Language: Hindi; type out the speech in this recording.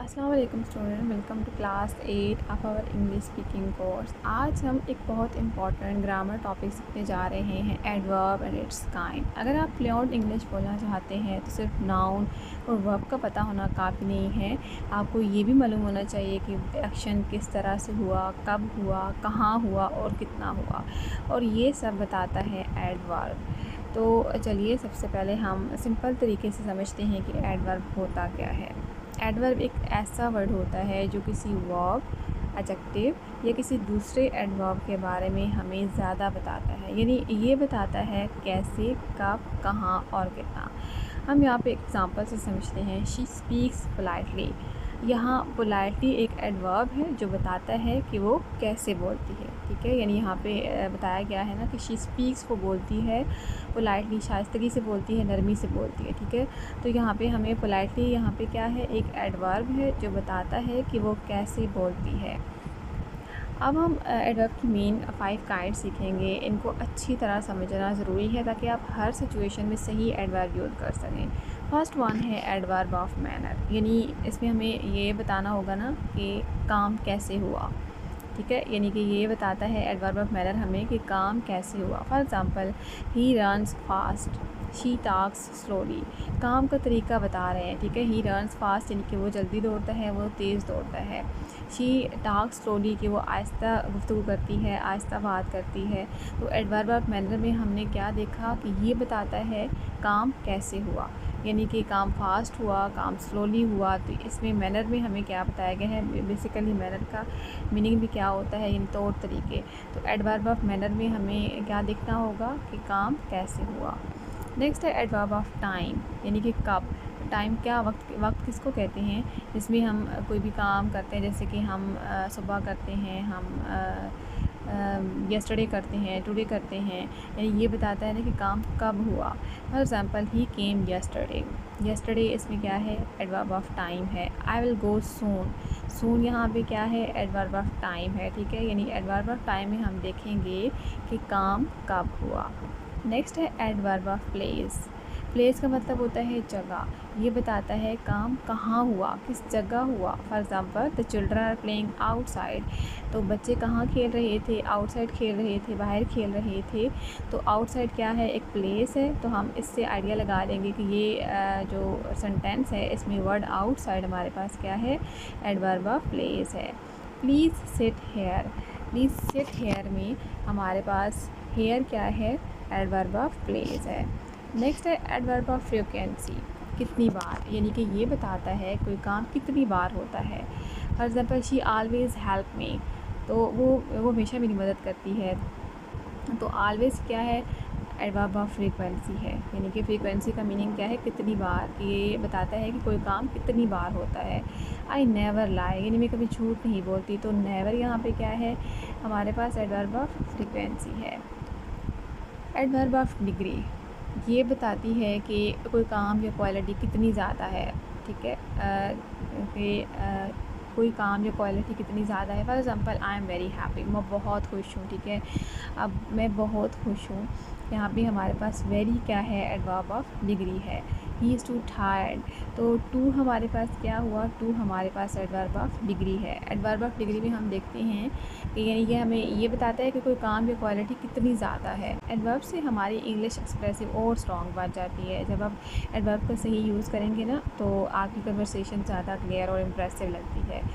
अस्सलाम वालेकुम student, welcome to class 8 of our English speaking course. आज हम एक बहुत इंपॉर्टेंट ग्रामर टॉपिक सीखने जा रहे हैं, एडवर्ब एंड इट्स काइंड। अगर आप फ्लुएंट इंग्लिश बोलना चाहते हैं तो सिर्फ नाउन और वर्ब का पता होना काफ़ी नहीं है, आपको ये भी मालूम होना चाहिए कि एक्शन किस तरह से हुआ, कब हुआ, कहाँ हुआ और कितना हुआ, और ये सब बताता है एडवर्ब। तो चलिए सबसे पहले हम सिंपल तरीके से समझते हैं कि एडवर्ब होता क्या है। एडवर्ब एक ऐसा वर्ड होता है जो किसी वर्ब, एडजेक्टिव या किसी दूसरे एडवर्ब के बारे में हमें ज़्यादा बताता है, यानी ये बताता है कैसे, कब, कहाँ और कितना। हम यहाँ पे एग्जांपल से समझते हैं। She speaks politely. यहाँ पोलाइटली एक एडवर्ब है जो बताता है कि वो कैसे बोलती है, ठीक है। यानी यहाँ पे बताया गया है ना कि शी स्पीक्स, वो बोलती है पोलाइटली, शाइस्तगी से बोलती है, नरमी से बोलती है, ठीक है। तो यहाँ पे हमें पोलाइटली यहाँ पे क्या है, एक एडवर्ब है जो बताता है कि वो कैसे बोलती है। अब हम एडवर्ब की मेन 5 काइंड सीखेंगे। इनको अच्छी तरह समझना ज़रूरी है ताकि आप हर सिचुएशन में सही एडवर्ब यूज़ कर सकें। फर्स्ट वन है एडवर्ब ऑफ मैनर, यानी इसमें हमें ये बताना होगा ना कि काम कैसे हुआ, ठीक है। यानी कि ये बताता है एडवर्ब ऑफ मैनर हमें कि काम कैसे हुआ। For example, he runs fast, she talks slowly. काम का तरीका बता रहे हैं, ठीक है। ही रन्स फास्ट यानी कि वो जल्दी दौड़ता है, वो तेज़ दौड़ता है। शी टॉक्स स्लोली कि वो आहिस्ता गुफ्तगू करती है, आहिस्ता बात करती है। तो एडवर्ब ऑफ मैनर में हमने क्या देखा कि ये बताता है काम कैसे हुआ, यानी कि काम फास्ट हुआ, काम स्लोली हुआ। तो इसमें मैनर में हमें क्या बताया गया है, बेसिकली मैनर का मीनिंग भी क्या होता है, यानी तौर तरीके। तो एडवर्ब ऑफ मैनर में हमें क्या देखना होगा कि काम कैसे हुआ। नेक्स्ट है एडवर्ब ऑफ टाइम, यानी कि कब। टाइम क्या, वक्त, वक्त किसको कहते हैं, जिसमें हम कोई भी काम करते हैं, जैसे कि हम सुबह करते हैं, हम यस्टरडे करते हैं, टुडे करते हैं, यानी ये बताता है ना कि काम कब हुआ। For example, he came yesterday. Yesterday इसमें क्या है, एडवर्ब ऑफ टाइम है। आई विल गो सून। सून यहाँ पे क्या है, एडवर्ब ऑफ टाइम है, ठीक है। यानी एडवर्ब ऑफ टाइम में हम देखेंगे कि काम कब हुआ। नेक्स्ट है एडवर्ब ऑफ प्लेस। प्लेस का मतलब होता है जगह, ये बताता है काम कहाँ हुआ, किस जगह हुआ। For example, the children are playing outside. तो बच्चे कहाँ खेल रहे थे, आउटसाइड खेल रहे थे, बाहर खेल रहे थे। तो आउटसाइड क्या है, एक प्लेस है। तो हम इससे आइडिया लगा लेंगे कि ये जो सेंटेंस है इसमें वर्ड आउटसाइड हमारे पास क्या है, एडवर्ब ऑफ प्लेस है। Please sit here. Please sit here में हमारे पास हेयर क्या है, एडवर्ब ऑफ प्लेस है। नेक्स्ट है एडवर्ब ऑफ फ्रीक्वेंसी, कितनी बार, यानी कि ये बताता है कोई काम कितनी बार होता है। For example, she always help me. तो वो हमेशा मेरी मदद करती है। तो ऑलवेज़ क्या है, एडवर्ब ऑफ फ्रीक्वेंसी है, यानी कि फ्रीक्वेंसी का मीनिंग क्या है, कितनी बार। ये बताता है कि कोई काम कितनी बार होता है। आई नेवर लाई, यानी मैं कभी झूठ नहीं बोलती। तो नेवर यहाँ पे क्या है, हमारे पास एडवर्ब ऑफ फ्रीक्वेंसी है। एडवर्ब ऑफ डिग्री, ये बताती है कि कोई काम या क्वालिटी कितनी ज़्यादा है, ठीक है। कोई काम या क्वालिटी कितनी ज़्यादा है। For example, I am very happy, मैं बहुत खुश हूँ, ठीक है। अब मैं बहुत खुश हूँ, यहाँ पे हमारे पास वेरी क्या है, एडवर्ब ऑफ डिग्री है। He is to tired. तो टू हमारे पास क्या हुआ, टू हमारे पास एडवर्ब ऑफ डिग्री है। एडवर्ब ऑफ डिग्री में हम देखते हैं कि यानी कि हमें ये बताता है कि कोई काम या क्वालिटी कितनी ज़्यादा है। एडवर्ब से हमारी इंग्लिश एक्सप्रेसिव और स्ट्रॉन्ग बन जाती है। जब आप एडवर्ब का सही यूज़ करेंगे ना, तो आपकी कन्वर्सेशन ज़्यादा क्लियर और इम्प्रेसिव लगती है।